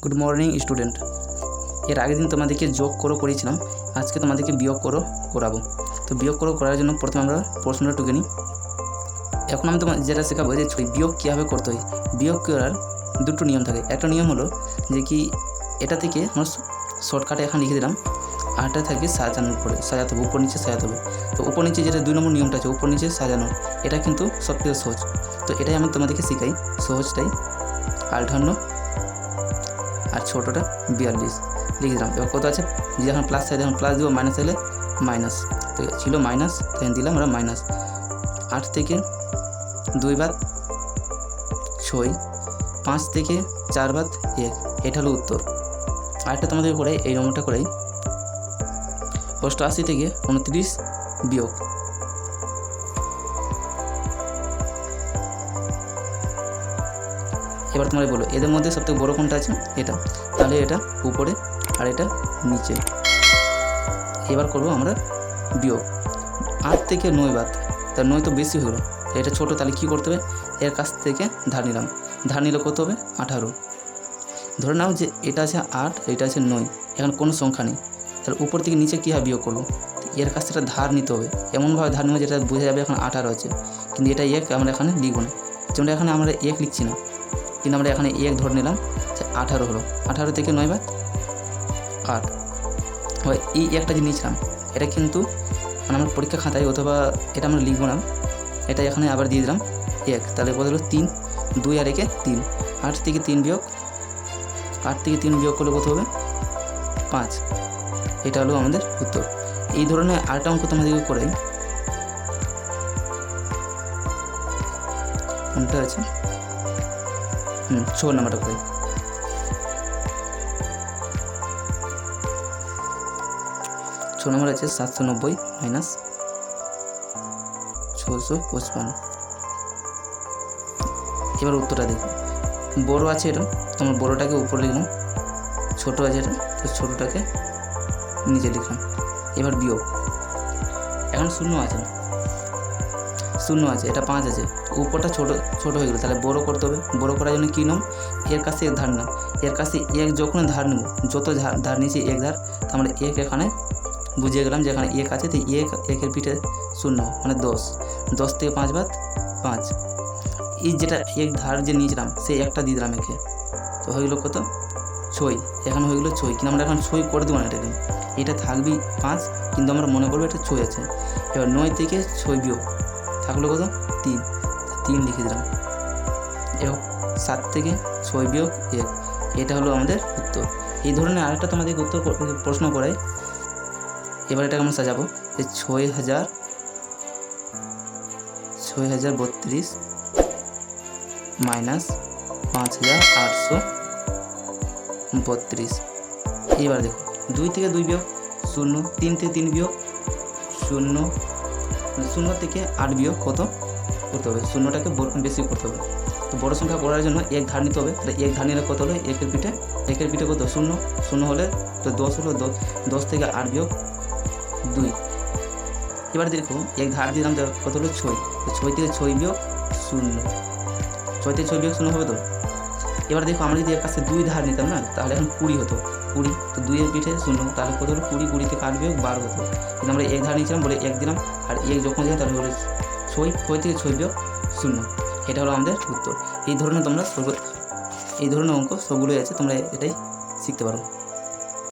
Good morning student. এর আগের দিন তোমাদেরকে যোগ করেছিলাম, আজকে তোমাদেরকে বিয়োগ করাবো। তো বিয়োগ করার জন্য প্রথমে আমরা প্রশ্নটা টুকে নিই। এখন আমি তোমার যেটা শেখাবো যে বিয়োগ কীভাবে করতে হয়। বিয়োগ করার দুটো নিয়ম থাকে। একটা নিয়ম হলো যে কি এটা থেকে আমরা শর্টকাটে এখন লিখে দিলাম, আরটা থাকে সাজানোর পরে সাজাতে হবে, উপর নিচে সাজাতে হবে। তো উপর নিচে যেটা 2 নম্বর নিয়মটা আছে উপর নিচে সাজানো, এটা কিন্তু সবথেকে সহজ। তো এটাই আমি তোমাদেরকে শেখাই, সহজটাই। 58 আর ছোটোটা 42 লিখে দিলাম। এবার কত আছে, যে এখন প্লাস সাইড এখন প্লাস দিব, মাইনাস এলে মাইনাস। তো ছিল মাইনাস, তখন দিলাম আমরা মাইনাস। 8 থেকে 2 বাদ 6, 5 থেকে 4 বাদ 1, এটা হলো উত্তর। আরেকটা তোমাদের করে এই নম্বরটা করে 88 থেকে 29 বিয়োগ। এবার তোমরা বলো এদের মধ্যে সবথেকে বড় কোনটা আছে, এটা। তাহলে এটা উপরে আর এটা নিচে। এবার করবো আমরা বিয়োগ। 8 থেকে 9 বাদ, তার 9 তো বেশি হলো, এটা ছোটো, তাহলে কী করতে হবে, এর কাছ থেকে ধার নিলাম। ধার নিলে কত হবে, 18। ধরে নাও যে এটা আছে 8, এটা আছে 9, এখন কোনো সংখ্যা নেই, তাহলে উপর থেকে নিচে কী হয় বিয়োগ করবো। এর কাছ থেকে ধার নিতে হবে, এমনভাবে ধার নেবো যেটা বোঝা যাবে এখন 18 আছে, কিন্তু এটা 1 আমরা এখানে লিখবো না, যেমন এখানে আমরা 1 লিখছি না, কিন্তু আমরা এখানে 1 ধরে নিলাম, যে 18 হলো। 18 থেকে 9 বাদ 8। হয় এই একটা যে নিয়েছিলাম এটা কিন্তু মানে আমার পরীক্ষা খাতায় অথবা এটা আমরা লিখবো না, এটা এখানে আবার দিয়ে দিলাম 1, তাহলে কত হলো 3, 2 আর 1 3। 8 থেকে 3 বিয়োগ, 8 থেকে 3 বিয়োগ করলে কত হবে 5। এটা হলো আমাদের উত্তর। এই ধরনের আরেকটা অঙ্ক তোমাদেরকে করাই, কোনটা আছে 6 নাম্বারটা করাই। 6 নম্বর আছে 790 মাইনাস 655। এবার উত্তরটা দেখো, বড় আছে এটা, তোমার বড়টাকে উপরে লিখলাম, ছোটো আছে এটা, তো ছোটোটাকে নিচে লিখলাম। এবার বিয়োগ, এখন শূন্য আছে, এটা 5 আছে, উপরটা ছোটো হয়ে গেলো, তাহলে বড় করতে হবে। বড় করার জন্য কী নাম, এর কাছে ধার নিলাম, এর কাছে 1 যখন ধার নেব, যত ধার নিয়েছি 1 ধার, তো আমরা 1 এখানে বুঝিয়ে গেলাম যে এখানে 1 আছে, তো 1 পিঠে 0 মানে 10। 10 থেকে 5 বাদ 5। এই যেটা 1 ধার যে নিয়েছিলাম সেই একটা দিয়ে দিলাম একে, তো হয়ে গেলো কত 6, এখানে হয়ে গেলো 6, কিন্তু আমরা এখন 6 করে দেবো না, এটা থাকবেই 5, কিন্তু আমরা মনে করবো এটা 6 আছে। এবার 9 থেকে 6 বিয়োগ থাকলো কত 3 লিখে দিলাম। এবার 7 থেকে 6 বিয়োগ 1, এটা হলো আমাদের উত্তর। এই ধরনের আরেকটা তোমাদেরকে উত্তর প্রশ্ন করাই। এবার এটাকে আমরা সাজাবো, যে 6032 মাইনাস 5832। এবার দেখো 2 থেকে 2 বিয়োগ 0, 3 থেকে 3 বিয়োগ 0, 0 থেকে 8 বিয়োগ কত করতে হবে, 0টাকে বেশি করতে হবে। তো বড় সংখ্যা করার জন্য 1 ধার নিতে হবে, তাহলে 1 ধার নিলে কত হলো, 1 এর পিঠে কত 0 হলে তো 10 হলো। 10 থেকে 8 বিয়োগ 2। এবার দেখো 1 ধার দিলাম, কত হলো 6, তো 6 থেকে 6 বিয়োগ 0, 6 থেকে 6 বিয়োগ 0 হবে তো। এবার দেখো আমরা যদি এর কাছে 2 ধার নিতাম না, তাহলে এখন 20 হতো, 20, তো 2 এর পিঠে 0, তাহলে কত হলো 20, 20 থেকে 8 বিয়োগ 12 হতো, কিন্তু আমরা 1 ধার নিয়েছিলাম বলে 1 দিলাম, আর 1 যখন দিলাম তাহলে হলো 6 থেকে 6 বিয়োগ 0। এটা হলো আমাদের উত্তর। এই ধরনের অঙ্ক সবগুলোই আছে, তোমরা এটাই শিখতে পারো।